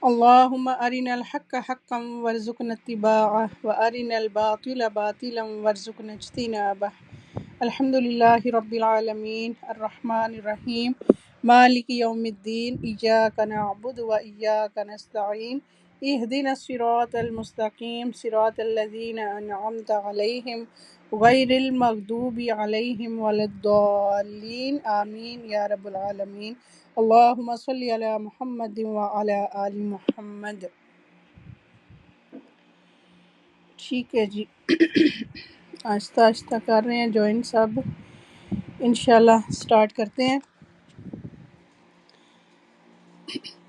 اللهم أرنا الحق حقا وارزقنا اتباعه وأرنا الباطل باطلا وارزقنا اجتنابه. الحمد لله رب العالمين الرحمن الرحيم مالك يوم الدين إياك نعبد وإياك نستعين اهدنا الصراط المستقيم صراط الذين أنعمت عليهم غير المغضوب عليهم ولا الضالين آمين يا رب العالمين. اللهم صل على محمد وعلى آل محمد. ٹھیک ہے جی، آہستہ آہستہ کر رہے ہیں جوائن سب، انشاءاللہ سٹارٹ کرتے ہیں۔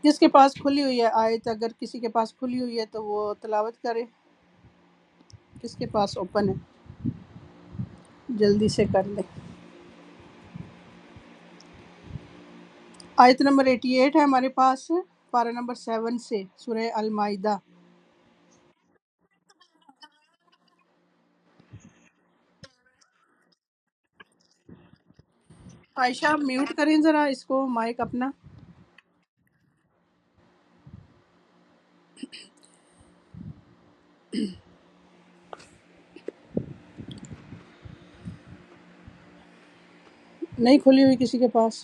جس کے پاس کھلی ہوئی ہے آیت، اگر کسی کے پاس کھلی ہوئی ہے تو وہ تلاوت کرے، کس کے پاس اوپن ہے جلدی سے کر لیں۔ آیت نمبر 88 ہے ہمارے پاس، پارہ نمبر 7 سے سورہ المائدہ۔ عائشہ میوٹ کریں ذرا اس کو، مائک اپنا۔ نہیں کھلی ہوئی کسی کے پاس؟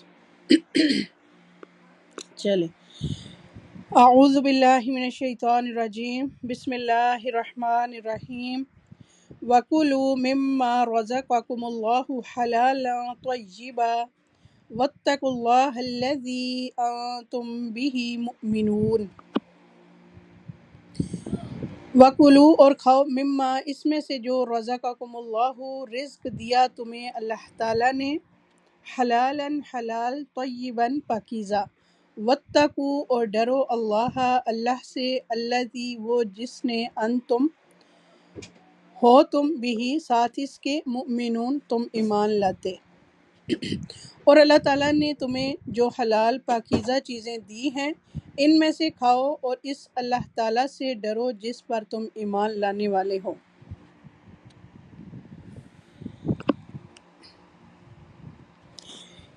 چلیں، اعوذ باللہ من الشیطان الرجیم، بسم اللہ الرحمن الرحیم۔ وَكُلُوا مِمَّا رَزَقَكُمُ اللَّهُ حَلَالًا طَيِّبًا وَاتَّقُوا اللَّهَ الَّذِي أَنتُم بِهِ مُؤْمِنُونَ۔ وَكُلُوا اور کھاؤ، مما اس میں سے جو رزقکم اللہ رزق دیا تمہیں اللہ تعالیٰ نے، حلالًا حلال، طیباً پاکیزہ، واتقوا اور ڈرو اللہ اللہ سے، الذی وہ جس نے، انتم ہو تم، بھی ساتھ اس کے، مؤمنون تم ایمان لاتے۔ اور اللہ تعالیٰ نے تمہیں جو حلال پاکیزہ چیزیں دی ہیں ان میں سے کھاؤ، اور اس اللہ تعالیٰ سے ڈرو جس پر تم ایمان لانے والے ہو۔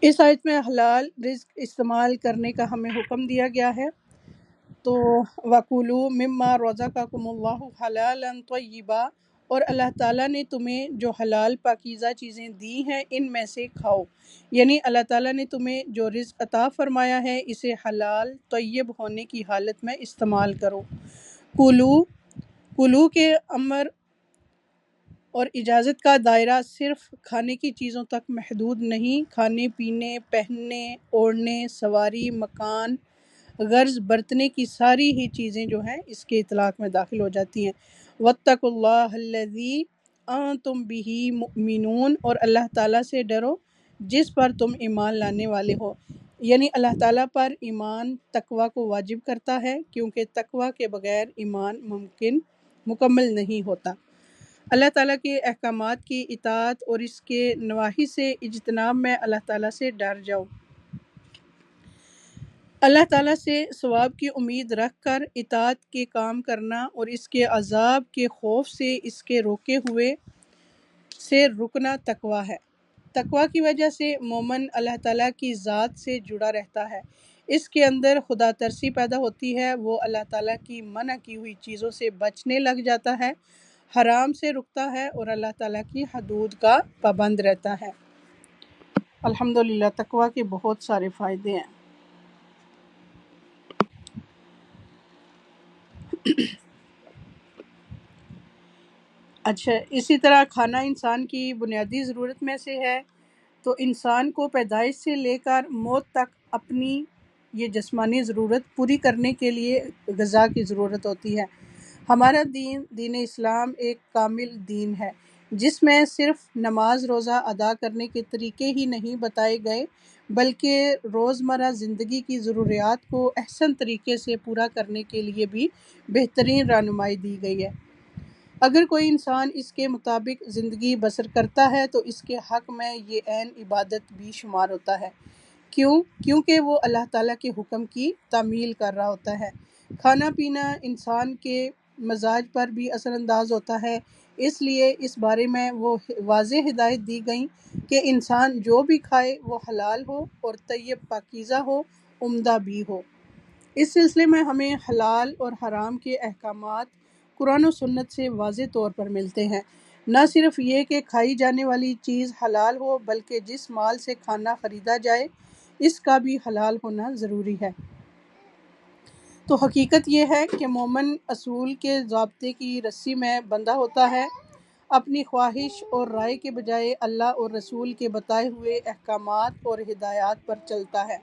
اس آیت میں حلال رزق استعمال کرنے کا ہمیں حکم دیا گیا ہے۔ تو وَكُلُوا مِمَّا رَزَقَكُمُ اللَّهُ حَلَالًا طَيِّبًا، اور اللہ تعالیٰ نے تمہیں جو حلال پاکیزہ چیزیں دی ہیں ان میں سے کھاؤ، یعنی اللہ تعالیٰ نے تمہیں جو رزق عطا فرمایا ہے اسے حلال طیب ہونے کی حالت میں استعمال کرو۔ کلو، کلو کے امر اور اجازت کا دائرہ صرف کھانے کی چیزوں تک محدود نہیں، کھانے پینے، پہننے، اوڑھنے، سواری، مکان، غرض برتنے کی ساری ہی چیزیں جو ہیں اس کے اطلاق میں داخل ہو جاتی ہیں۔ واتقوا اللہ الذی انتم بہ مؤمنون، اور اللہ تعالیٰ سے ڈرو جس پر تم ایمان لانے والے ہو، یعنی اللہ تعالیٰ پر ایمان تقوی کو واجب کرتا ہے، کیونکہ تقوی کے بغیر ایمان مکمل نہیں ہوتا۔ اللہ تعالیٰ کے احکامات کی اطاعت اور اس کے نواہی سے اجتناب میں اللہ تعالیٰ سے ڈر جاؤ۔ اللہ تعالیٰ سے ثواب کی امید رکھ کر اطاعت کے کام کرنا، اور اس کے عذاب کے خوف سے اس کے روکے ہوئے سے رکنا تقوی ہے۔ تقوی کی وجہ سے مومن اللہ تعالیٰ کی ذات سے جڑا رہتا ہے، اس کے اندر خدا ترسی پیدا ہوتی ہے، وہ اللہ تعالیٰ کی منع کی ہوئی چیزوں سے بچنے لگ جاتا ہے، حرام سے رکتا ہے، اور اللہ تعالیٰ کی حدود کا پابند رہتا ہے۔ الحمدللہ تقوی کے بہت سارے فائدے ہیں۔ اچھا، اسی طرح کھانا انسان کی بنیادی ضرورت میں سے ہے، تو انسان کو پیدائش سے لے کر موت تک اپنی یہ جسمانی ضرورت پوری کرنے کے لیے غذا کی ضرورت ہوتی ہے۔ ہمارا دین، دین اسلام، ایک کامل دین ہے جس میں صرف نماز روزہ ادا کرنے کے طریقے ہی نہیں بتائے گئے، بلکہ روزمرہ زندگی کی ضروریات کو احسن طریقے سے پورا کرنے کے لیے بھی بہترین رہنمائی دی گئی ہے۔ اگر کوئی انسان اس کے مطابق زندگی بسر کرتا ہے تو اس کے حق میں یہ عین عبادت بھی شمار ہوتا ہے۔ کیونکہ وہ اللہ تعالیٰ کے حکم کی تعمیل کر رہا ہوتا ہے۔ کھانا پینا انسان کے مزاج پر بھی اثر انداز ہوتا ہے، اس لیے اس بارے میں وہ واضح ہدایت دی گئی کہ انسان جو بھی کھائے وہ حلال ہو اور طیب پاکیزہ ہو، عمدہ بھی ہو۔ اس سلسلے میں ہمیں حلال اور حرام کے احکامات قرآن و سنت سے واضح طور پر ملتے ہیں۔ نہ صرف یہ کہ کھائی جانے والی چیز حلال ہو، بلکہ جس مال سے کھانا خریدا جائے اس کا بھی حلال ہونا ضروری ہے۔ تو حقیقت یہ ہے کہ مومن اصول کے ضابطے کی رسی میں بندھا ہوتا ہے، اپنی خواہش اور رائے کے بجائے اللہ اور رسول کے بتائے ہوئے احکامات اور ہدایات پر چلتا ہے،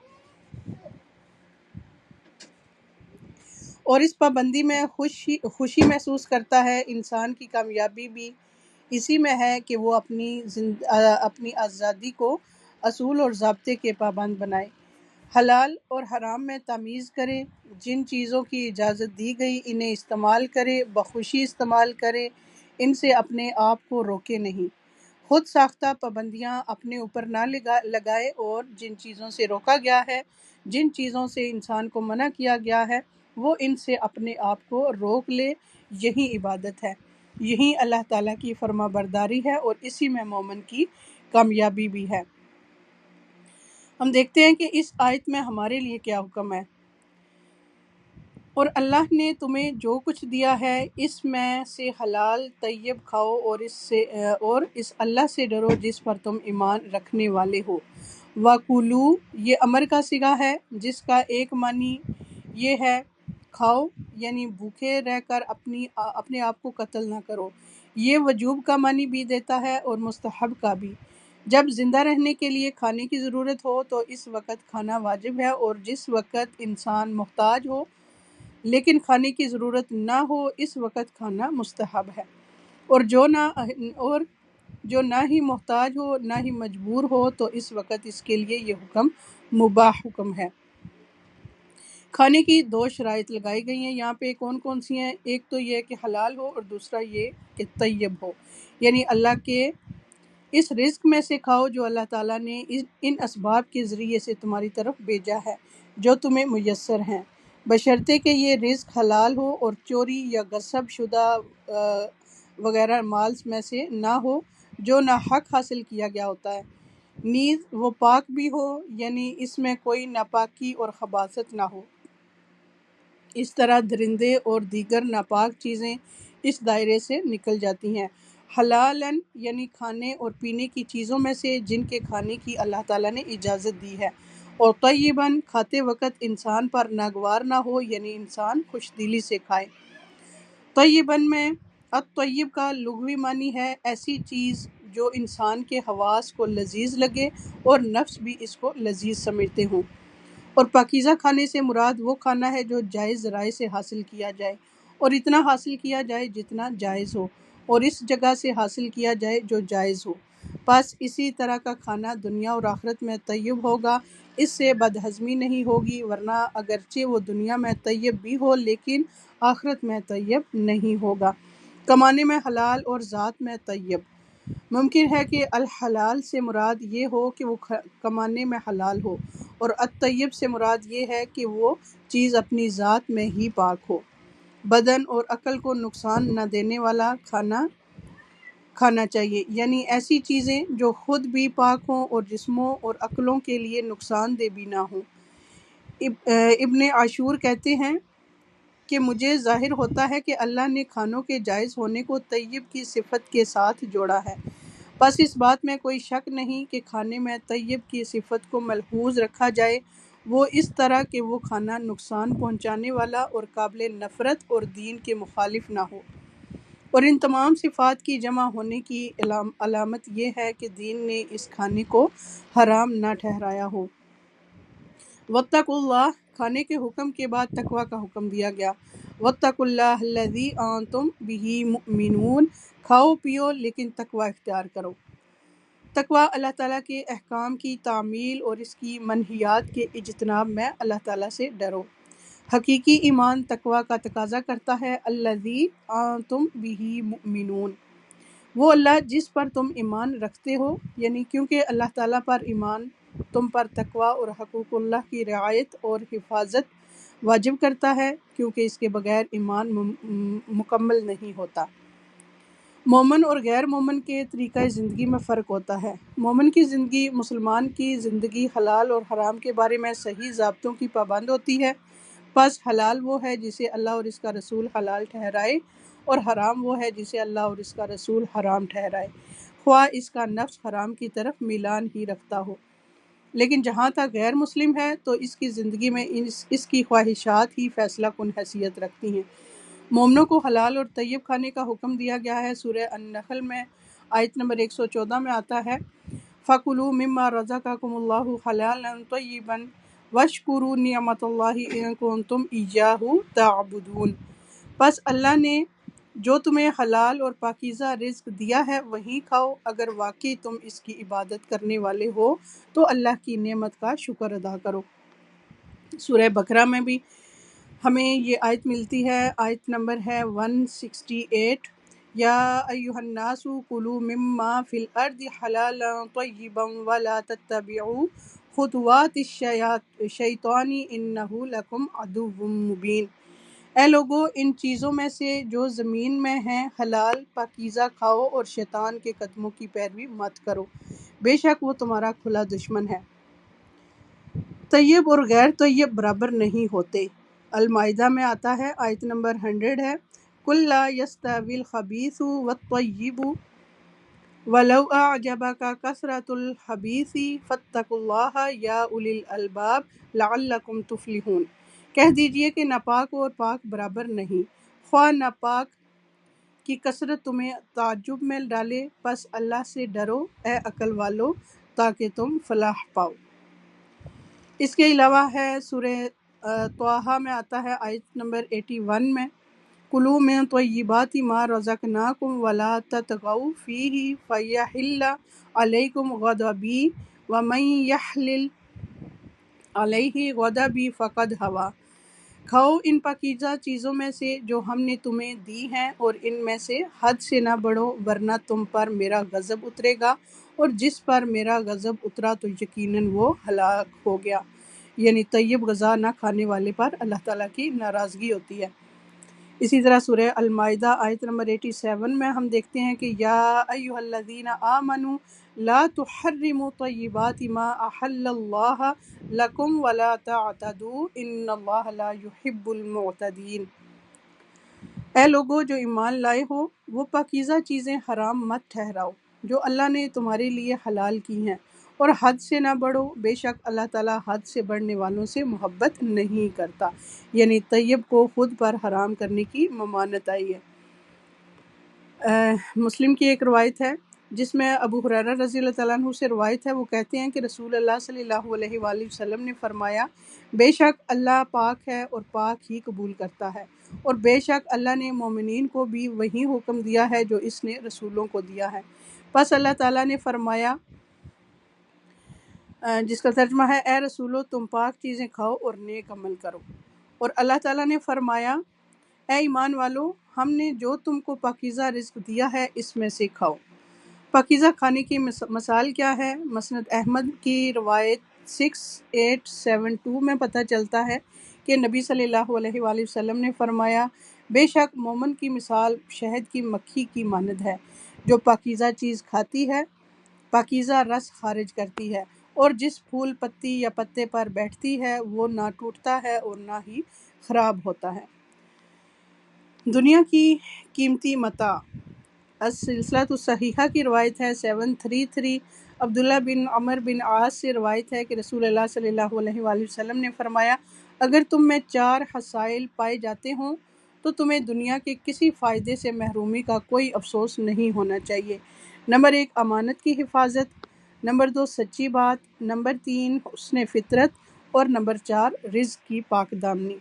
اور اس پابندی میں خوشی محسوس کرتا ہے۔ انسان کی کامیابی بھی اسی میں ہے کہ وہ اپنی آزادی کو اصول اور ضابطے کے پابند بنائے، حلال اور حرام میں تمیز کرے، جن چیزوں کی اجازت دی گئی انہیں استعمال کرے، بخوشی استعمال کرے، ان سے اپنے آپ کو روکے نہیں، خود ساختہ پابندیاں اپنے اوپر نہ لگائے، اور جن چیزوں سے روکا گیا ہے، جن چیزوں سے انسان کو منع کیا گیا ہے، وہ ان سے اپنے آپ کو روک لے۔ یہی عبادت ہے، یہی اللہ تعالیٰ کی فرما برداری ہے، اور اسی میں مومن کی کامیابی بھی ہے۔ ہم دیکھتے ہیں کہ اس آیت میں ہمارے لیے کیا حکم ہے۔ اور اللہ نے تمہیں جو کچھ دیا ہے اس میں سے حلال طیب کھاؤ، اور اس اللہ سے ڈرو جس پر تم ایمان رکھنے والے ہو۔ وَکُلُوا یہ امر کا صیغہ ہے، جس کا ایک معنی یہ ہے کھاؤ، یعنی بھوکے رہ کر اپنے آپ کو قتل نہ کرو۔ یہ وجوب کا معنی بھی دیتا ہے اور مستحب کا بھی۔ جب زندہ رہنے کے لیے کھانے کی ضرورت ہو تو اس وقت کھانا واجب ہے، اور جس وقت انسان محتاج ہو لیکن کھانے کی ضرورت نہ ہو اس وقت کھانا مستحب ہے، اور جو نہ ہی محتاج ہو نہ ہی مجبور ہو تو اس وقت اس کے لیے یہ حکم مباح حکم ہے۔ کھانے کی دو شرائط لگائی گئی ہیں یہاں پہ، کون سی ہیں؟ ایک تو یہ کہ حلال ہو، اور دوسرا یہ کہ طیب ہو، یعنی اللہ کے اس رزق میں سے کھاؤ جو اللہ تعالیٰ نے ان اسباب کے ذریعے سے تمہاری طرف بھیجا ہے جو تمہیں میسر ہیں، بشرطے کہ یہ رزق حلال ہو اور چوری یا غصب شدہ وغیرہ مال میں سے نہ ہو جو ناحق حاصل کیا گیا ہوتا ہے، نیز وہ پاک بھی ہو، یعنی اس میں کوئی ناپاکی اور خباثت نہ ہو۔ اس طرح درندے اور دیگر ناپاک چیزیں اس دائرے سے نکل جاتی ہیں۔ حلالن یعنی کھانے اور پینے کی چیزوں میں سے جن کے کھانے کی اللہ تعالیٰ نے اجازت دی ہے، اور طیباً کھاتے وقت انسان پر ناگوار نہ ہو، یعنی انسان خوش دلی سے کھائے۔ طیباً میں الطیب کا لغوی معنی ہے ایسی چیز جو انسان کے حواس کو لذیذ لگے اور نفس بھی اس کو لذیذ سمجھتے ہوں، اور پاکیزہ کھانے سے مراد وہ کھانا ہے جو جائز ذرائع سے حاصل کیا جائے، اور اتنا حاصل کیا جائے جتنا جائز ہو، اور اس جگہ سے حاصل کیا جائے جو جائز ہو۔ بس اسی طرح کا کھانا دنیا اور آخرت میں طیب ہوگا، اس سے بدہضمی نہیں ہوگی، ورنہ اگرچہ وہ دنیا میں طیب بھی ہو لیکن آخرت میں طیب نہیں ہوگا۔ کمانے میں حلال اور ذات میں طیب۔ ممکن ہے کہ الحلال سے مراد یہ ہو کہ وہ کمانے میں حلال ہو، اور الطیب سے مراد یہ ہے کہ وہ چیز اپنی ذات میں ہی پاک ہو، بدن اور عقل کو نقصان نہ دینے والا کھانا چاہیے، یعنی ایسی چیزیں جو خود بھی پاک ہوں اور جسموں اور عقلوں کے لیے نقصان دہ بھی نہ ہوں۔ ابن عاشور کہتے ہیں کہ مجھے ظاہر ہوتا ہے کہ اللہ نے کھانوں کے جائز ہونے کو طیب کی صفت کے ساتھ جوڑا ہے، بس اس بات میں کوئی شک نہیں کہ کھانے میں طیب کی صفت کو ملحوظ رکھا جائے، وہ اس طرح کہ وہ کھانا نقصان پہنچانے والا اور قابل نفرت اور دین کے مخالف نہ ہو، اور ان تمام صفات کی جمع ہونے کی علامت یہ ہے کہ دین نے اس کھانے کو حرام نہ ٹھہرایا ہو۔ واتقوا اللہ کھانے کے حکم کے بعد تقوی کا حکم دیا گیا۔ واتقوا اللہ الذی انتم بہ مؤمنون کھاؤ پیو لیکن تقوی اختیار کرو۔ تقوی اللہ تعالیٰ کے احکام کی تعمیل اور اس کی منہیات کے اجتناب میں اللہ تعالیٰ سے ڈرو۔ حقیقی ایمان تقوی کا تقاضا کرتا ہے۔ الذی انتم بہ مؤمنون وہ اللہ جس پر تم ایمان رکھتے ہو، یعنی کیونکہ اللہ تعالیٰ پر ایمان تم پر تقوی اور حقوق اللہ کی رعایت اور حفاظت واجب کرتا ہے، کیونکہ اس کے بغیر ایمان مکمل نہیں ہوتا۔ مومن اور غیر مومن کے طریقہ زندگی میں فرق ہوتا ہے۔ مومن کی زندگی مسلمان کی زندگی حلال اور حرام کے بارے میں صحیح ضابطوں کی پابند ہوتی ہے، پس حلال وہ ہے جسے اللہ اور اس کا رسول حلال ٹھہرائے، اور حرام وہ ہے جسے اللہ اور اس کا رسول حرام ٹھہرائے، خواہ اس کا نفس حرام کی طرف میلان ہی رکھتا ہو۔ لیکن جہاں تک غیر مسلم ہے تو اس کی زندگی میں اس کی خواہشات ہی فیصلہ کن حیثیت رکھتی ہیں۔ مومنوں کو حلال اور طیب کھانے کا حکم دیا گیا ہے۔ سورہ النحل میں آیت نمبر 114 میں آتا ہے فَكُلُوا مِمَّا رَزَقَكُمُ اللَّهُ حَلَالًا طَيِّبًا وَاشْكُرُوا نِعْمَتَ اللَّهِ إِن كُنتُمْ إِيَّاهُ تَعْبُدُونَ۔ پس اللہ نے جو تمہیں حلال اور پاکیزہ رزق دیا ہے وہی کھاؤ، اگر واقعی تم اس کی عبادت کرنے والے ہو تو اللہ کی نعمت کا شکر ادا کرو۔ سورہ بقرہ میں بھی ہمیں یہ آیت ملتی ہے، آیت نمبر ہے 168 یا ایھا الناس کلوا مما فی الارض حلالا طیبا ولا تتبعوا خطوات الشیطان انہ لکم عدو مبین۔ اے لوگو، ان چیزوں میں سے جو زمین میں ہیں حلال پاکیزہ کھاؤ اور شیطان کے قدموں کی پیروی مت کرو، بے شک وہ تمہارا کھلا دشمن ہے۔ طیب اور غیر طیب برابر نہیں ہوتے۔ المائدہ میں آتا ہے، آیت نمبر 100 ہے قُل لا يستوي الخبيث والطيب ولو أعجبك كثرة الخبيث فاتقوا الله يا أولي الألباب لعلكم تفلحون۔ کہہ دیجئے کہ ناپاک اور پاک برابر نہیں، خواہ ناپاک کی کثرت تمہیں تعجب میں ڈالے، پس اللہ سے ڈرو اے عقل والو تاکہ تم فلاح پاؤ۔ اس کے علاوہ ہے سورہ طٰہٰ میں آتا ہے، آیت نمبر 81 میں کُلُوا مِن طَیِّبَاتِ مَا رَزَقْنَاکُمْ وَلَا تَطْغَوْا فِیہ فَیَحِلَّ عَلَیکُمْ غَضَبی وَمَن یَحْلِلْ عَلَیہ غَضَبی فَقَدْ ہویٰ۔ کھاؤ ان پاکیزہ چیزوں میں سے جو ہم نے تمہیں دی ہیں، اور ان میں سے حد سے نہ بڑھو ورنہ تم پر میرا غضب اترے گا، اور جس پر میرا غضب اترا تو یقیناً وہ ہلاک ہو گیا۔ یعنی طیب غذا نہ کھانے والے پر اللہ تعالیٰ کی ناراضگی ہوتی ہے۔ اسی طرح سورہ المائدہ آیت نمبر 87 میں ہم دیکھتے ہیں کہ یا ایھا الذین آمنوا لا تحرموا طیبات ما احل اللہ لکم ولا تعتدوا ان اللہ لا یحب المعتدین۔ اے لوگو جو ایمان لائے ہو، وہ پاکیزہ چیزیں حرام مت ٹھہراؤ جو اللہ نے تمہارے لیے حلال کی ہیں، اور حد سے نہ بڑھو، بے شک اللہ تعالیٰ حد سے بڑھنے والوں سے محبت نہیں کرتا۔ یعنی طیب کو خود پر حرام کرنے کی ممانعت آئی ہے۔ مسلم کی ایک روایت ہے جس میں ابو ہریرہ رضی اللہ تعالیٰ عنہ سے روایت ہے، وہ کہتے ہیں کہ رسول اللہ صلی اللہ علیہ وآلہ وسلم نے فرمایا، بے شک اللہ پاک ہے اور پاک ہی قبول کرتا ہے، اور بے شک اللہ نے مومنین کو بھی وہی حکم دیا ہے جو اس نے رسولوں کو دیا ہے۔ پس اللہ تعالیٰ نے فرمایا، جس کا ترجمہ ہے اے رسولو تم پاک چیزیں کھاؤ اور نیک عمل کرو، اور اللہ تعالیٰ نے فرمایا اے ایمان والو، ہم نے جو تم کو پاکیزہ رزق دیا ہے اس میں سے کھاؤ۔ پاکیزہ کھانے کی مثال کیا ہے؟ مسند احمد کی روایت 6872 میں پتہ چلتا ہے کہ نبی صلی اللہ علیہ وآلہ وسلم نے فرمایا، بے شک مومن کی مثال شہد کی مکھی کی مانند ہے، جو پاکیزہ چیز کھاتی ہے، پاکیزہ رس خارج کرتی ہے، اور جس پھول پتی یا پتے پر بیٹھتی ہے وہ نہ ٹوٹتا ہے اور نہ ہی خراب ہوتا ہے۔ دنیا کی قیمتی متاع۔ السلسلۃ الصحیحہ کی روایت ہے 733، عبداللہ بن عمر بن عاص سے روایت ہے کہ رسول اللہ صلی اللہ علیہ وآلہ وسلم نے فرمایا، اگر تم میں 4 خصائل پائے جاتے ہوں تو تمہیں دنیا کے کسی فائدے سے محرومی کا کوئی افسوس نہیں ہونا چاہیے۔ نمبر 1 امانت کی حفاظت، نمبر 2 سچی بات، نمبر 3 حسن فطرت، اور نمبر 4 رزق کی پاک دامنی۔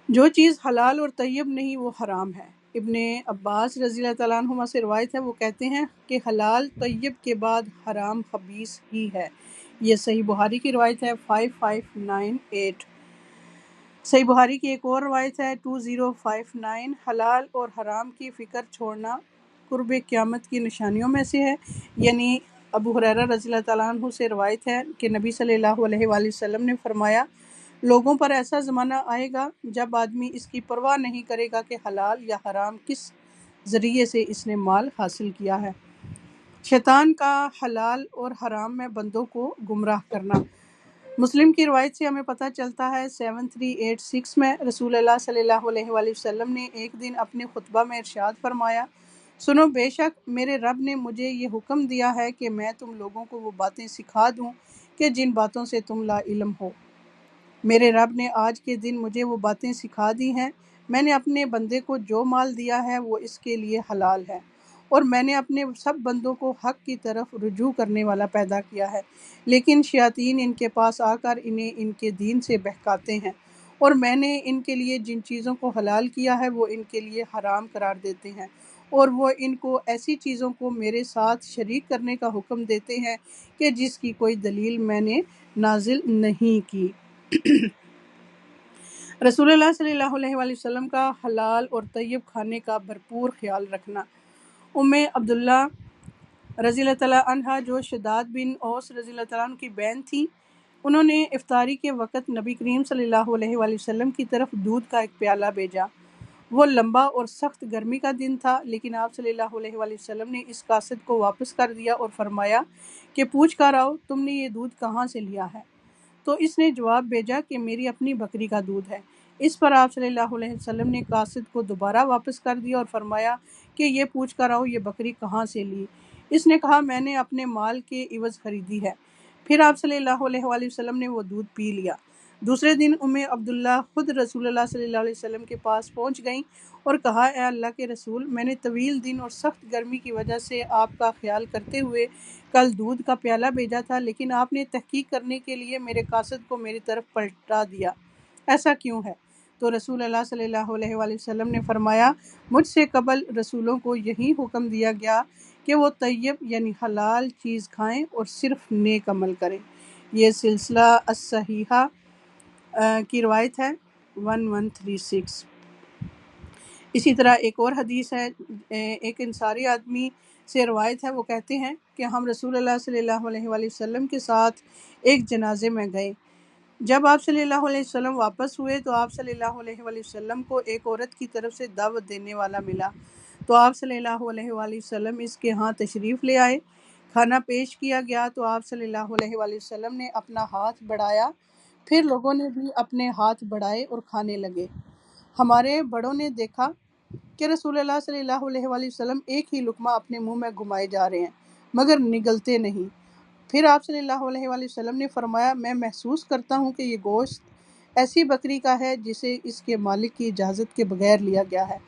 جو چیز حلال اور طیب نہیں وہ حرام ہے۔ ابن عباس رضی اللہ تعالیٰ عنہما سے روایت ہے، وہ کہتے ہیں کہ حلال طیب کے بعد حرام خبیث ہی ہے۔ یہ صحیح بخاری کی روایت ہے 5598۔ صحیح بخاری کی ایک اور روایت ہے 2059، حلال اور حرام کی فکر چھوڑنا قرب قیامت کی نشانیوں میں سے ہے۔ یعنی ابو ہریرہ رضی اللہ تعالیٰ عنہ سے روایت ہے کہ نبی صلی اللہ علیہ وآلہ وسلم نے فرمایا، لوگوں پر ایسا زمانہ آئے گا جب آدمی اس کی پرواہ نہیں کرے گا کہ حلال یا حرام کس ذریعے سے اس نے مال حاصل کیا ہے۔ شیطان کا حلال اور حرام میں بندوں کو گمراہ کرنا۔ مسلم کی روایت سے ہمیں پتہ چلتا ہے 7386 میں رسول اللہ صلی اللہ علیہ وآلہ وسلم نے ایک دن اپنے خطبہ میں ارشاد فرمایا، سنو، بے شک میرے رب نے مجھے یہ حکم دیا ہے کہ میں تم لوگوں کو وہ باتیں سکھا دوں کہ جن باتوں سے تم لا علم ہو۔ میرے رب نے آج کے دن مجھے وہ باتیں سکھا دی ہیں۔ میں نے اپنے بندے کو جو مال دیا ہے وہ اس کے لیے حلال ہے، اور میں نے اپنے سب بندوں کو حق کی طرف رجوع کرنے والا پیدا کیا ہے، لیکن شیاطین ان کے پاس آ کر انہیں ان کے دین سے بہکاتے ہیں، اور میں نے ان کے لیے جن چیزوں کو حلال کیا ہے وہ ان کے لیے حرام قرار دیتے ہیں، اور وہ ان کو ایسی چیزوں کو میرے ساتھ شریک کرنے کا حکم دیتے ہیں کہ جس کی کوئی دلیل میں نے نازل نہیں کی۔ رسول اللہ صلی اللہ علیہ وآلہ وسلم کا حلال اور طیب کھانے کا بھرپور خیال رکھنا۔ ام عبداللہ رضی اللہ تعالیٰ عنہا، جو شداد بن اوس رضی اللہ تعالیٰ عنہ کی بہن تھی، انہوں نے افطاری کے وقت نبی کریم صلی اللہ علیہ وآلہ وسلم کی طرف دودھ کا ایک پیالہ بھیجا۔ وہ لمبا اور سخت گرمی کا دن تھا، لیکن آپ صلی اللہ علیہ وآلہ وسلم نے اس قاصد کو واپس کر دیا اور فرمایا کہ پوچھ کر آؤ، تم نے یہ دودھ کہاں سے لیا ہے؟ تو اس نے جواب بھیجا کہ میری اپنی بکری کا دودھ ہے۔ اس پر آپ صلی اللہ علیہ وسلم نے قاصد کو دوبارہ واپس کر دیا اور فرمایا کہ یہ پوچھ کر آؤ، یہ بکری کہاں سے لی؟ اس نے کہا میں نے اپنے مال کے عوض خریدی ہے۔ پھر آپ صلی اللہ علیہ وآلہ وسلم نے وہ دودھ پی لیا۔ دوسرے دن ام عبداللہ خود رسول اللہ صلی اللہ علیہ وسلم کے پاس پہنچ گئیں اور کہا، اے اللہ کے رسول، میں نے طویل دن اور سخت گرمی کی وجہ سے آپ کا خیال کرتے ہوئے کل دودھ کا پیالہ بھیجا تھا، لیکن آپ نے تحقیق کرنے کے لیے میرے قاصد کو میری طرف پلٹا دیا، ایسا کیوں ہے؟ تو رسول اللہ صلی اللہ علیہ وآلہ وسلم نے فرمایا، مجھ سے قبل رسولوں کو یہی حکم دیا گیا کہ وہ طیب یعنی حلال چیز کھائیں اور صرف نیک عمل کریں۔ یہ سلسلہ الصحیحہ کی روایت ہے 1136۔ اسی طرح ایک اور حدیث ہے، ایک انصاری آدمی سے روایت ہے، وہ کہتے ہیں کہ ہم رسول اللہ صلی اللہ علیہ وآلہ وسلم کے ساتھ ایک جنازے میں گئے۔ جب آپ صلی اللہ علیہ وسلم واپس ہوئے تو آپ صلی اللہ علیہ وآلہ وسلم کو ایک عورت کی طرف سے دعوت دینے والا ملا، تو آپ صلی اللہ علیہ وآلہ وسلم اس کے ہاں تشریف لے آئے۔ کھانا پیش کیا گیا تو آپ صلی اللہ علیہ وآلہ وسلم نے اپنا ہاتھ بڑھایا، پھر لوگوں نے بھی اپنے ہاتھ بڑھائے اور کھانے لگے۔ ہمارے بڑوں نے دیکھا کہ رسول اللہ صلی اللہ علیہ وآلہ وسلم ایک ہی لقمہ اپنے منہ میں گھمائے جا رہے ہیں مگر نگلتے نہیں۔ پھر آپ صلی اللہ علیہ وآلہ وسلم نے فرمایا، میں محسوس کرتا ہوں کہ یہ گوشت ایسی بکری کا ہے جسے اس کے مالک کی اجازت کے بغیر لیا گیا ہے۔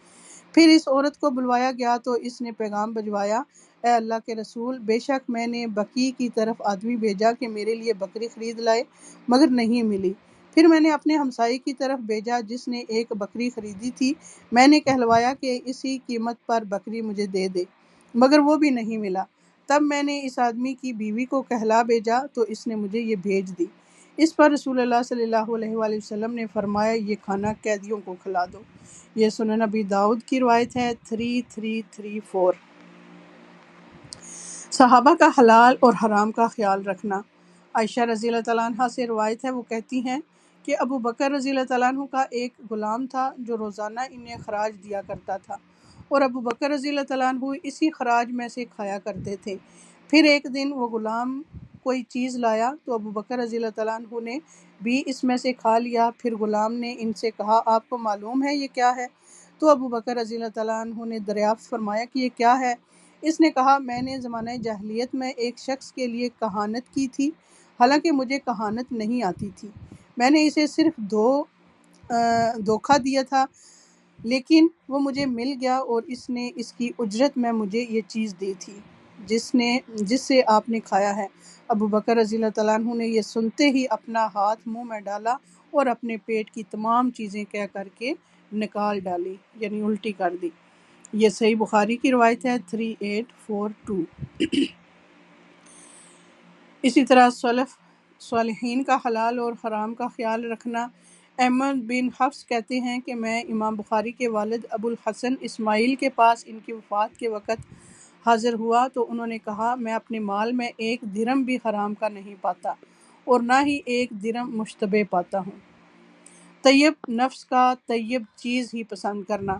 پھر اس عورت کو بلوایا گیا تو اس نے پیغام بھجوایا، اے اللہ کے رسول، بے شک میں نے بقیع کی طرف آدمی بھیجا کہ میرے لیے بکری خرید لائے مگر نہیں ملی۔ پھر میں نے اپنے ہمسائے کی طرف بھیجا جس نے ایک بکری خریدی تھی، میں نے کہلوایا کہ اسی قیمت پر بکری مجھے دے دے مگر وہ بھی نہیں ملا۔ تب میں نے اس آدمی کی بیوی کو کہلا بھیجا تو اس نے مجھے یہ بھیج دی۔ اس پر رسول اللہ صلی اللہ علیہ وآلہ وسلم نے فرمایا، یہ کھانا قیدیوں کو کھلا دو۔ یہ سنن ابی داؤد کی روایت ہے 3334۔ صحابہ کا حلال اور حرام کا خیال رکھنا۔ عائشہ رضی اللہ تعالیٰ عنہ سے روایت ہے، وہ کہتی ہیں کہ ابو بکر رضی اللہ تعالیٰ عنہ کا ایک غلام تھا جو روزانہ انہیں خراج دیا کرتا تھا، اور ابو بکر رضی اللہ تعالیٰ عنہ اسی خراج میں سے کھایا کرتے تھے۔ پھر ایک دن وہ غلام کوئی چیز لایا تو ابو بکر رضی اللہ تعالیٰ عنہ نے بھی اس میں سے کھا لیا۔ پھر غلام نے ان سے کہا، آپ کو معلوم ہے یہ کیا ہے؟ تو ابو بکر رضی اللہ تعالیٰ عنہ نے دریافت فرمایا کہ یہ کیا ہے؟ اس نے کہا، میں نے زمانہ جاہلیت میں ایک شخص کے لیے کہانت کی تھی، حالانکہ مجھے کہانت نہیں آتی تھی، میں نے اسے صرف دھوکہ دیا تھا، لیکن وہ مجھے مل گیا اور اس نے اس کی اجرت میں مجھے یہ چیز دی تھی جس سے آپ نے کھایا ہے۔ ابو بکر رضی اللہ تعالیٰ عنہ نے یہ سنتے ہی اپنا ہاتھ منہ میں ڈالا اور اپنے پیٹ کی تمام چیزیں کہہ کر کے نکال ڈالی، یعنی الٹی کر دی۔ یہ صحیح بخاری کی روایت ہے 3842۔ اسی طرح سلف صالحین کا حلال اور حرام کا خیال رکھنا۔ احمد بن حفص کہتے ہیں کہ میں امام بخاری کے والد ابو الحسن اسماعیل کے پاس ان کی وفات کے وقت حاضر ہوا تو انہوں نے کہا، میں اپنے مال میں ایک درہم بھی حرام کا نہیں پاتا اور نہ ہی ایک درہم مشتبہ پاتا ہوں۔ طیب نفس کا طیب چیز ہی پسند کرنا۔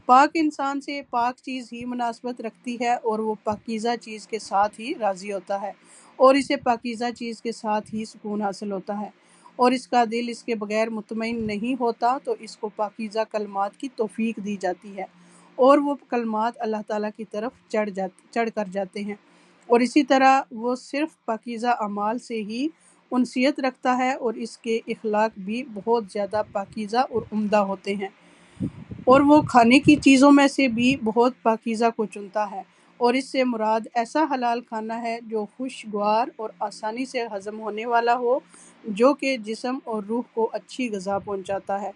پاک انسان سے پاک چیز ہی مناسبت رکھتی ہے اور وہ پاکیزہ چیز کے ساتھ ہی راضی ہوتا ہے، اور اسے پاکیزہ چیز کے ساتھ ہی سکون حاصل ہوتا ہے، اور اس کا دل اس کے بغیر مطمئن نہیں ہوتا، تو اس کو پاکیزہ کلمات کی توفیق دی جاتی ہے اور وہ کلمات اللہ تعالیٰ کی طرف چڑھ کر جاتے ہیں، اور اسی طرح وہ صرف پاکیزہ اعمال سے ہی انسیت رکھتا ہے، اور اس کے اخلاق بھی بہت زیادہ پاکیزہ اور عمدہ ہوتے ہیں، اور وہ کھانے کی چیزوں میں سے بھی بہت پاکیزہ کو چنتا ہے، اور اس سے مراد ایسا حلال کھانا ہے جو خوشگوار اور آسانی سے ہضم ہونے والا ہو، جو کہ جسم اور روح کو اچھی غذا پہنچاتا ہے،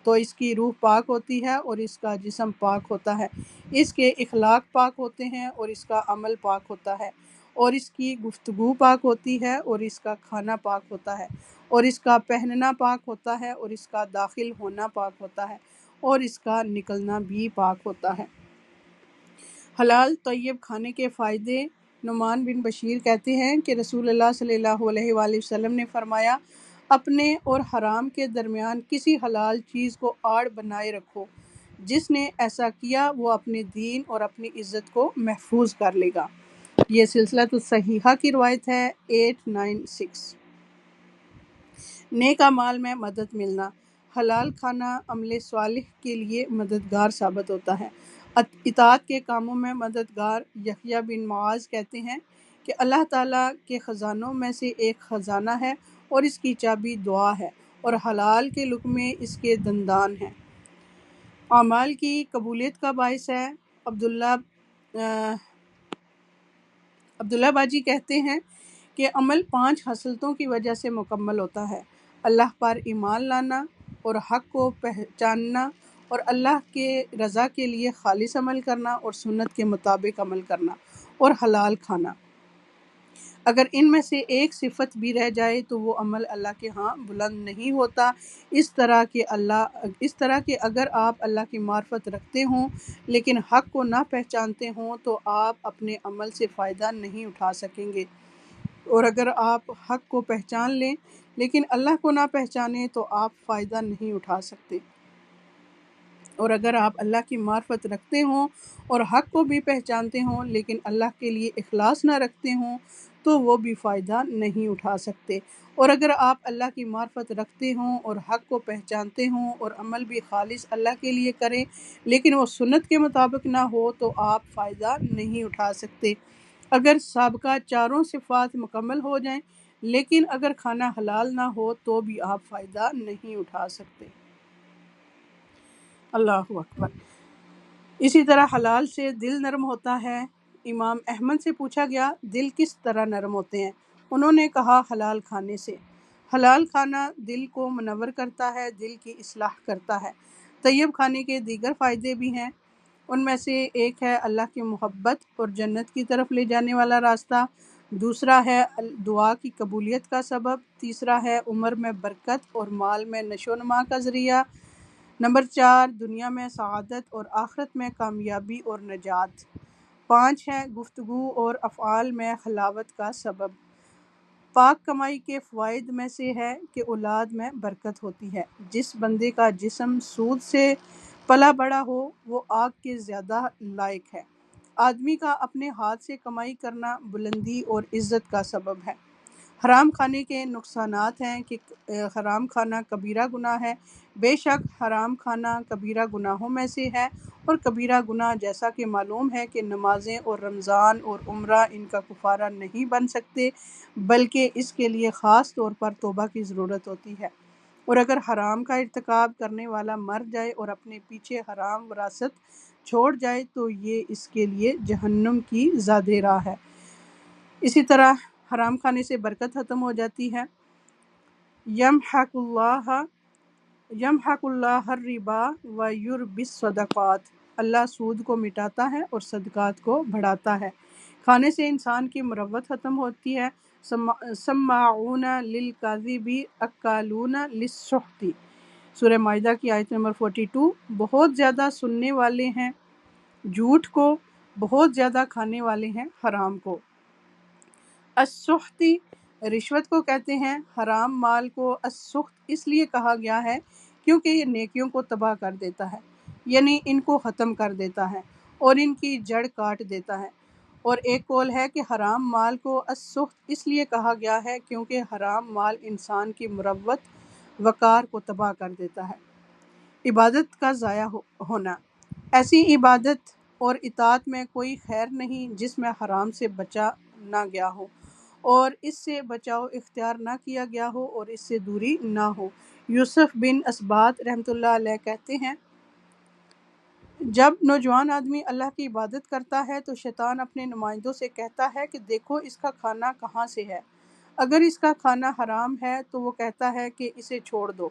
تو اس کی روح پاک ہوتی ہے اور اس کا جسم پاک ہوتا ہے، اس کے اخلاق پاک ہوتے ہیں اور اس کا عمل پاک ہوتا ہے، اور اس کی گفتگو پاک ہوتی ہے اور اس کا کھانا پاک ہوتا ہے، اور اس کا پہننا پاک ہوتا ہے اور اس کا داخل ہونا پاک ہوتا ہے، اور اس کا نکلنا بھی پاک ہوتا ہے۔ حلال طیب کھانے کے فائدے۔ نعمان بن بشیر کہتے ہیں کہ رسول اللہ صلی اللہ علیہ وآلہ وسلم نے فرمایا، اپنے اور حرام کے درمیان کسی حلال چیز کو آڑ بنائے رکھو، جس نے ایسا کیا وہ اپنے دین اور اپنی عزت کو محفوظ کر لے گا۔ یہ سلسلۃ الصحیحہ کی روایت ہے 896۔ نیک اعمال میں مدد ملنا۔ حلال کھانا عمل صالح کے لیے مددگار ثابت ہوتا ہے، اطاعت کے کاموں میں مددگار۔ یحییٰ بن معاذ کہتے ہیں کہ اللہ تعالیٰ کے خزانوں میں سے ایک خزانہ ہے اور اس کی چابی دعا ہے، اور حلال کے لقمے اس کے دندان ہیں۔ اعمال کی قبولیت کا باعث ہے۔ عبداللہ باجی کہتے ہیں کہ عمل 5 خصلتوں کی وجہ سے مکمل ہوتا ہے: اللہ پر ایمان لانا، اور حق کو پہچاننا، اور اللہ کے رضا کے لیے خالص عمل کرنا، اور سنت کے مطابق عمل کرنا، اور حلال کھانا۔ اگر ان میں سے ایک صفت بھی رہ جائے تو وہ عمل اللہ کے ہاں بلند نہیں ہوتا، اس طرح کہ اگر آپ اللہ کی معرفت رکھتے ہوں لیکن حق کو نہ پہچانتے ہوں تو آپ اپنے عمل سے فائدہ نہیں اٹھا سکیں گے، اور اگر آپ حق کو پہچان لیں لیکن اللہ کو نہ پہچانیں تو آپ فائدہ نہیں اٹھا سکتے، اور اگر آپ اللہ کی معرفت رکھتے ہوں اور حق کو بھی پہچانتے ہوں لیکن اللہ کے لیے اخلاص نہ رکھتے ہوں تو وہ بھی فائدہ نہیں اٹھا سکتے، اور اگر آپ اللہ کی معرفت رکھتے ہوں اور حق کو پہچانتے ہوں اور عمل بھی خالص اللہ کے لیے کریں لیکن وہ سنت کے مطابق نہ ہو تو آپ فائدہ نہیں اٹھا سکتے۔ اگر سابقہ چاروں صفات مکمل ہو جائیں لیکن اگر کھانا حلال نہ ہو تو بھی آپ فائدہ نہیں اٹھا سکتے۔ اللہ اکبر۔ اسی طرح حلال سے دل نرم ہوتا ہے۔ امام احمد سے پوچھا گیا، دل کس طرح نرم ہوتے ہیں؟ انہوں نے کہا، حلال کھانے سے۔ حلال کھانا دل کو منور کرتا ہے، دل کی اصلاح کرتا ہے۔ طیب کھانے کے دیگر فائدے بھی ہیں، ان میں سے ایک ہے اللہ کی محبت اور جنت کی طرف لے جانے والا راستہ، دوسرا ہے دعا کی قبولیت کا سبب، تیسرا ہے عمر میں برکت اور مال میں نشو و نما کا ذریعہ، نمبر 4 دنیا میں سعادت اور آخرت میں کامیابی اور نجات، 5 ہے گفتگو اور افعال میں حلاوت کا سبب۔ پاک کمائی کے فوائد میں سے ہے کہ اولاد میں برکت ہوتی ہے۔ جس بندے کا جسم سود سے پلا بڑا ہو وہ آگ کے زیادہ لائق ہے۔ آدمی کا اپنے ہاتھ سے کمائی کرنا بلندی اور عزت کا سبب ہے۔ حرام کھانے کے نقصانات ہیں کہ حرام کھانا کبیرہ گناہ ہے۔ بے شک حرام کھانا کبیرہ گناہوں میں سے ہے، اور کبیرہ گناہ جیسا کہ معلوم ہے کہ نمازیں اور رمضان اور عمرہ ان کا کفارہ نہیں بن سکتے، بلکہ اس کے لیے خاص طور پر توبہ کی ضرورت ہوتی ہے، اور اگر حرام کا ارتکاب کرنے والا مر جائے اور اپنے پیچھے حرام وراثت چھوڑ جائے تو یہ اس کے لیے جہنم کی زیادہ راہ ہے۔ اسی طرح حرام کھانے سے برکت ختم ہو جاتی ہے۔ یمحق اللہ الربا ویربی الصدقات، اللہ سود کو مٹاتا ہے اور صدقات کو بڑھاتا ہے۔ کھانے سے انسان کی مروت ختم ہوتی ہے۔ سماعون للکذب اکالون للسحت، سورہ مائدہ کی آیت نمبر 42۔ بہت زیادہ سننے والے ہیں جھوٹ کو، بہت زیادہ کھانے والے ہیں حرام کو۔ السحت رشوت کو کہتے ہیں۔ حرام مال کو السحت اس لیے کہا گیا ہے کیونکہ یہ نیکیوں کو تباہ کر دیتا ہے، یعنی ان کو ختم کر دیتا ہے اور ان کی جڑ کاٹ دیتا ہے، اور ایک قول ہے کہ حرام مال کو السخط اس لیے کہا گیا ہے کیونکہ حرام مال انسان کی مروت وقار کو تباہ کر دیتا ہے۔ عبادت کا ضائع ہونا، ایسی عبادت اور اطاعت میں کوئی خیر نہیں جس میں حرام سے بچا نہ گیا ہو اور اس سے بچاؤ اختیار نہ کیا گیا ہو اور اس سے دوری نہ ہو۔ یوسف بن اسباط رحمۃ اللہ علیہ کہتے ہیں، جب نوجوان آدمی اللہ کی عبادت کرتا ہے تو شیطان اپنے نمائندوں سے کہتا ہے کہ دیکھو اس کا کھانا کہاں سے ہے، اگر اس کا کھانا حرام ہے تو وہ کہتا ہے کہ اسے چھوڑ دو،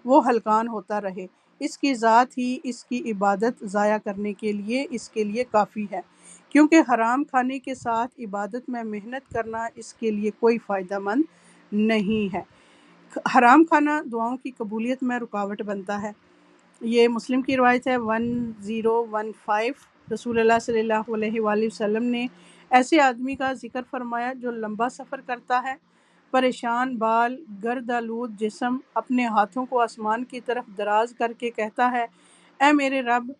وہ ہلکان ہوتا رہے، اس کی ذات ہی اس کی عبادت ضائع کرنے کے لیے اس کے لیے کافی ہے، کیونکہ حرام کھانے کے ساتھ عبادت میں محنت کرنا اس کے لیے کوئی فائدہ مند نہیں ہے۔ حرام کھانا دعاؤں کی قبولیت میں رکاوٹ بنتا ہے۔ یہ مسلم کی روایت ہے 1015۔ رسول اللہ صلی اللہ علیہ وآلہ وسلم نے ایسے آدمی کا ذکر فرمایا جو لمبا سفر کرتا ہے، پریشان بال، گرد آلود جسم، اپنے ہاتھوں کو آسمان کی طرف دراز کر کے کہتا ہے، اے میرے رب،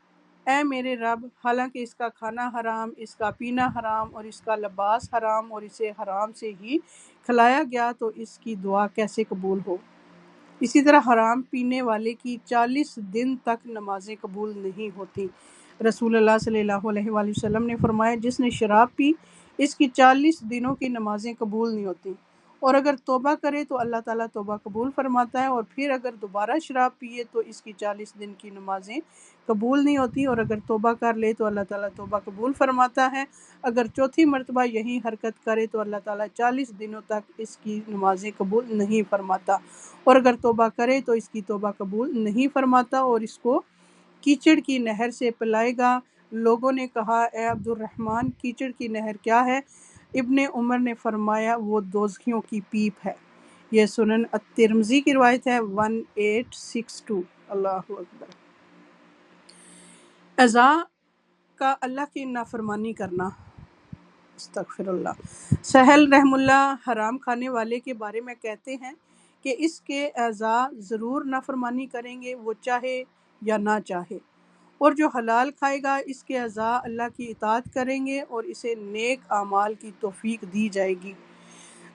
اے میرے رب، حالانکہ اس کا کھانا حرام، اس کا پینا حرام اور اس کا لباس حرام اور اسے حرام سے ہی کھلایا گیا تو اس کی دعا کیسے قبول ہو۔ اسی طرح حرام پینے والے کی 40 دن تک نمازیں قبول نہیں ہوتی۔ رسول اللہ صلی اللہ علیہ وآلہ وسلم نے فرمایا، جس نے شراب پی اس کی 40 دنوں کی نمازیں قبول نہیں ہوتی، اور اگر توبہ کرے تو اللہ تعالیٰ توبہ قبول فرماتا ہے، اور پھر اگر دوبارہ شراب پیے تو اس کی 40 دن کی نمازیں قبول نہیں ہوتی، اور اگر توبہ کر لے تو اللہ تعالیٰ توبہ قبول فرماتا ہے، اگر چوتھی مرتبہ یہی حرکت کرے تو اللہ تعالیٰ 40 دنوں تک اس کی نمازیں قبول نہیں فرماتا، اور اگر توبہ کرے تو اس کی توبہ قبول نہیں فرماتا اور اس کو کیچڑ کی نہر سے پلائے گا۔ لوگوں نے کہا، اے عبد الرحمن، کیچڑ کی نہر کیا ہے؟ ابن عمر نے فرمایا، وہ دوزخیوں کی پیپ ہے۔ یہ سنن الترمذی کی روایت ہے 1862۔ اللہ اکبر۔ اعضاء کا اللہ کی نافرمانی کرنا، استغفر اللہ۔ سہل رحم اللہ حرام کھانے والے کے بارے میں کہتے ہیں کہ اس کے اعضاء ضرور نافرمانی کریں گے، وہ چاہے یا نہ چاہے، اور جو حلال کھائے گا اس کے اعضاء اللہ کی اطاعت کریں گے اور اسے نیک اعمال کی توفیق دی جائے گی۔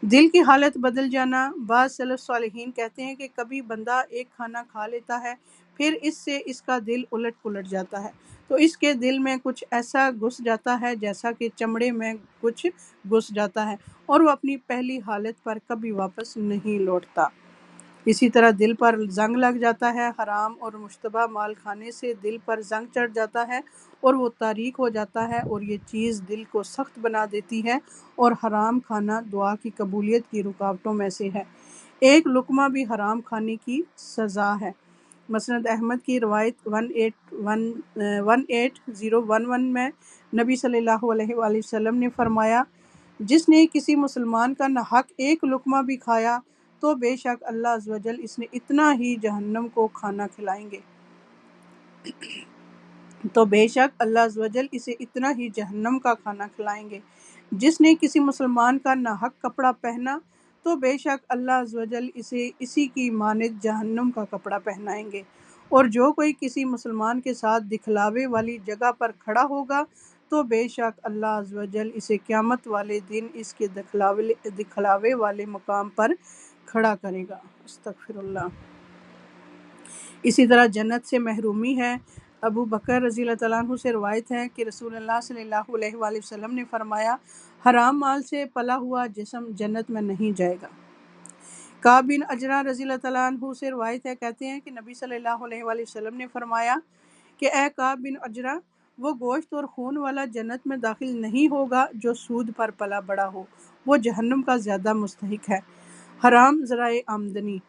دل کی حالت بدل جانا، بعض سلف صالحین کہتے ہیں کہ کبھی بندہ ایک کھانا کھا لیتا ہے، پھر اس سے اس کا دل الٹ پلٹ جاتا ہے، تو اس کے دل میں کچھ ایسا گھس جاتا ہے جیسا کہ چمڑے میں کچھ گھس جاتا ہے، اور وہ اپنی پہلی حالت پر کبھی واپس نہیں لوٹتا۔ اسی طرح دل پر زنگ لگ جاتا ہے، حرام اور مشتبہ مال کھانے سے دل پر زنگ چڑھ جاتا ہے اور وہ تاریک ہو جاتا ہے، اور یہ چیز دل کو سخت بنا دیتی ہے، اور حرام کھانا دعا کی قبولیت کی رکاوٹوں میں سے ہے۔ ایک لقمہ بھی حرام کھانے کی سزا ہے۔ مسند احمد کی روایت 18011 میں نبی صلی اللہ علیہ وآلہ وسلم نے فرمایا، جس نے کسی مسلمان کا ناحق ایک لقمہ بھی کھایا تو بے شک اللہ عز و جل اس نے اتنا ہی جہنم کو کھانا کھلائیں گے تو بے شک اللہ عز و جل اسے اتنا ہی جہنم کا کھانا کھلائیں گے۔ جس نے کسی مسلمان کا ناحق کپڑا پہنا تو بے شک اللہ عز و جل اسے اسی کی مانند جہنم کا کپڑا پہنائیں گے، اور جو کوئی کسی مسلمان کے ساتھ دکھلاوے والی جگہ پر کھڑا ہوگا تو بے شک اللہ عز و جل اسے قیامت والے دن اس کے دکھلاوے والے مقام پر کھڑا کرے گا۔ استغفر اللہ۔ اسی طرح جنت سے محرومی ہے۔ ابو بکر رضی اللہ تعالیٰ عنہ سے روایت ہے کہ رسول اللہ صلی اللہ علیہ وآلہ وسلم نے فرمایا، حرام مال سے پلا ہوا جسم جنت میں نہیں جائے گا۔ کعب بن عجرہ رضی اللہ تعالیٰ عنہ سے روایت ہے، کہتے ہیں کہ نبی صلی اللہ علیہ وآلہ وسلم نے فرمایا کہ اے کعب بن عجرہ، وہ گوشت اور خون والا جنت میں داخل نہیں ہوگا جو سود پر پلا بڑا ہو، وہ جہنم کا زیادہ مستحق ہے۔ حرام ذرائع آمدنی،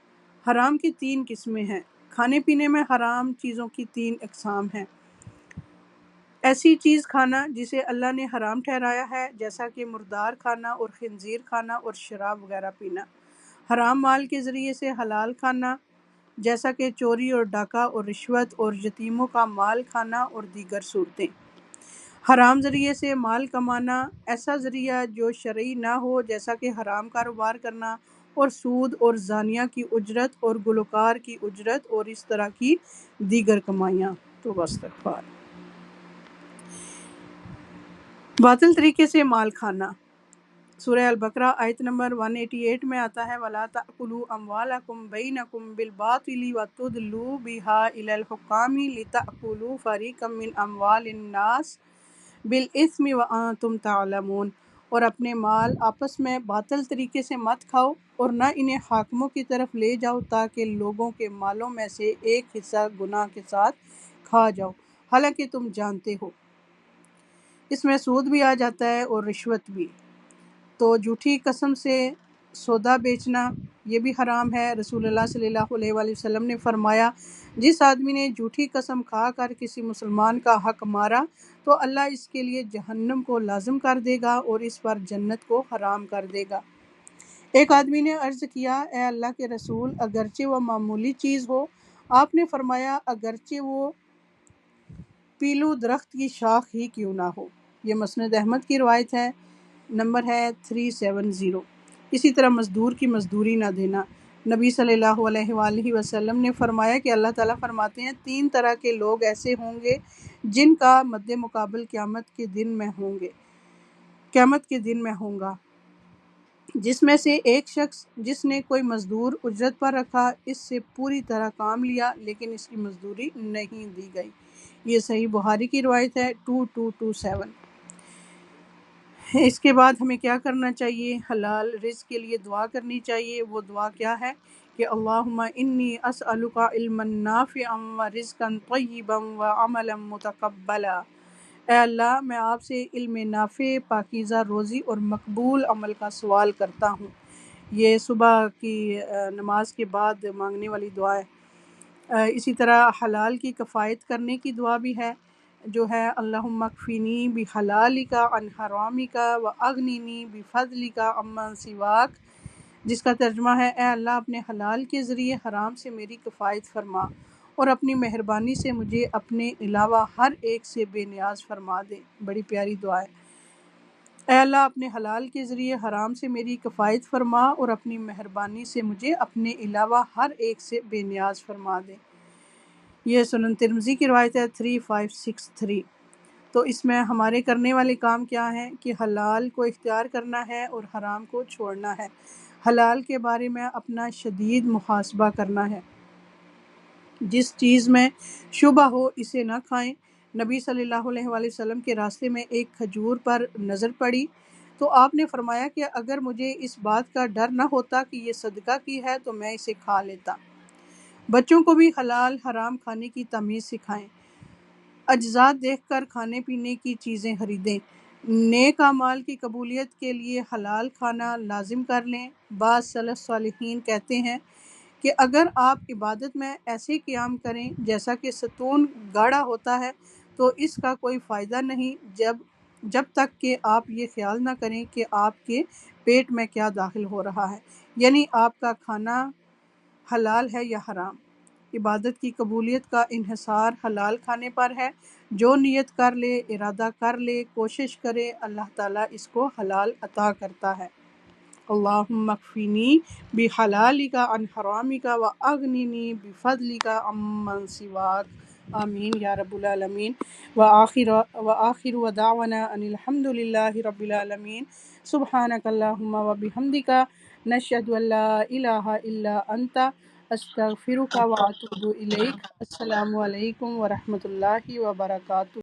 حرام کی 3 قسمیں ہیں۔ کھانے پینے میں حرام چیزوں کی 3 اقسام ہیں۔ ایسی چیز کھانا جسے اللہ نے حرام ٹھہرایا ہے، جیسا کہ مردار کھانا اور خنزیر کھانا اور شراب وغیرہ پینا۔ حرام مال کے ذریعے سے حلال کھانا، جیسا کہ چوری اور ڈاکہ اور رشوت اور یتیموں کا مال کھانا اور دیگر صورتیں۔ حرام ذریعے سے مال کمانا، ایسا ذریعہ جو شرعی نہ ہو، جیسا کہ حرام کاروبار کرنا اور سود اور زانیہ کی اجرت اور گلوکار کی اجرت اور اس طرح کی دیگر کمائیاں۔ تو استغفار۔ باطل طریقے سے مال کھانا، سورہ البقرہ آیت نمبر 188 میں آتا ہے وَلَا تَأْكُلُوا أَمْوَالَكُمْ بَيْنَكُمْ بِالْبَاطِلِ وَتُدْلُوا بِهَا إِلَى الْحُكَامِ لِتَأْكُلُوا فَرِيقًا مِّنْ أَمْوَالِ النَّاسِ بِالْإِثْمِ وَأَنْتُمْ تَعْلَمُونَ، اور اپنے مال آپس میں باطل طریقے سے مت کھاؤ اور نہ انہیں حاکموں کی طرف لے جاؤ تاکہ لوگوں کے مالوں میں سے ایک حصہ گناہ کے ساتھ کھا جاؤ حالانکہ تم جانتے ہو۔ اس میں سود بھی آ جاتا ہے اور رشوت بھی۔ تو جھوٹی قسم سے سودا بیچنا یہ بھی حرام ہے۔ رسول اللہ صلی اللہ علیہ وآلہ وسلم نے فرمایا جس آدمی نے جھوٹی قسم کھا کر کسی مسلمان کا حق مارا تو اللہ اس کے لیے جہنم کو لازم کر دے گا اور اس پر جنت کو حرام کر دے گا۔ ایک آدمی نے عرض کیا اے اللہ کے رسول اگرچہ وہ معمولی چیز ہو؟ آپ نے فرمایا اگرچہ وہ پیلو درخت کی شاخ ہی کیوں نہ ہو۔ یہ مسند احمد کی روایت ہے، نمبر ہے 370۔ اسی طرح مزدور کی مزدوری نہ دینا، نبی صلی اللہ علیہ وآلہ وسلم نے فرمایا کہ اللہ تعالیٰ فرماتے ہیں 3 طرح کے لوگ ایسے ہوں گے جن کا مد مقابل قیامت کے دن میں ہوگا، جس میں سے ایک شخص جس نے کوئی مزدور اجرت پر رکھا، اس سے پوری طرح کام لیا لیکن اس کی مزدوری نہیں دی گئی۔ یہ صحیح بخاری کی روایت ہے 2227۔ اس کے بعد ہمیں کیا کرنا چاہیے؟ حلال رزق کے لیے دعا کرنی چاہیے۔ وہ دعا کیا ہے کہ اللہم انی اسألک علما نافعا ورزقا طیبا وعملا متقبلا، اے اللہ میں آپ سے علم نافع، پاکیزہ روزی اور مقبول عمل کا سوال کرتا ہوں۔ یہ صبح کی نماز کے بعد مانگنے والی دعا ہے۔ اسی طرح حلال کی کفایت کرنے کی دعا بھی ہے جو ہے اللہم اکفینی بحلالک عن حرامک واغننی بفضلک عمن سواک، جس کا ترجمہ ہے اے اللہ اپنے حلال کے ذریعے حرام سے میری کفایت فرما اور اپنی مہربانی سے مجھے اپنے علاوہ ہر ایک سے بے نیاز فرما دے۔ بڑی پیاری دعا ہے۔ اے اللہ اپنے حلال کے ذریعے حرام سے میری کفایت فرما اور اپنی مہربانی سے مجھے اپنے علاوہ ہر ایک سے بے نیاز فرما دے۔ یہ سنن ترمذی کی روایت ہے 3563۔ تو اس میں ہمارے کرنے والے کام کیا ہیں کہ حلال کو اختیار کرنا ہے اور حرام کو چھوڑنا ہے۔ حلال کے بارے میں اپنا شدید محاسبہ کرنا ہے، جس چیز میں شبہ ہو اسے نہ کھائیں۔ نبی صلی اللہ علیہ وآلہ وسلم کے راستے میں ایک کھجور پر نظر پڑی تو آپ نے فرمایا کہ اگر مجھے اس بات کا ڈر نہ ہوتا کہ یہ صدقہ کی ہے تو میں اسے کھا لیتا۔ بچوں کو بھی حلال حرام کھانے کی تمیز سکھائیں۔ اجزاء دیکھ کر کھانے پینے کی چیزیں خریدیں۔ نیک اعمال کی قبولیت کے لیے حلال کھانا لازم کر لیں۔ بعض سلف صالحین کہتے ہیں کہ اگر آپ عبادت میں ایسے قیام کریں جیسا کہ ستون گاڑا ہوتا ہے تو اس کا کوئی فائدہ نہیں جب تک کہ آپ یہ خیال نہ کریں کہ آپ کے پیٹ میں کیا داخل ہو رہا ہے، یعنی آپ کا کھانا حلال ہے یا حرام۔ عبادت کی قبولیت کا انحصار حلال کھانے پر ہے۔ جو نیت کر لے، ارادہ کر لے، کوشش کرے، اللہ تعالیٰ اس کو حلال عطا کرتا ہے۔ اللہم اکفینی بحلالک عن حرامک واغننی بفضلک عمن سواک، آمین یا رب العالمین۔ وآخر دعوانا ان الحمد للہ رب العالمین۔ سبحانک اللہم وبحمدک، نشہد ان لا الہ الا انت، استغفرک واتوب الیک۔ السلام علیکم ورحمۃ اللہ وبرکاتہ۔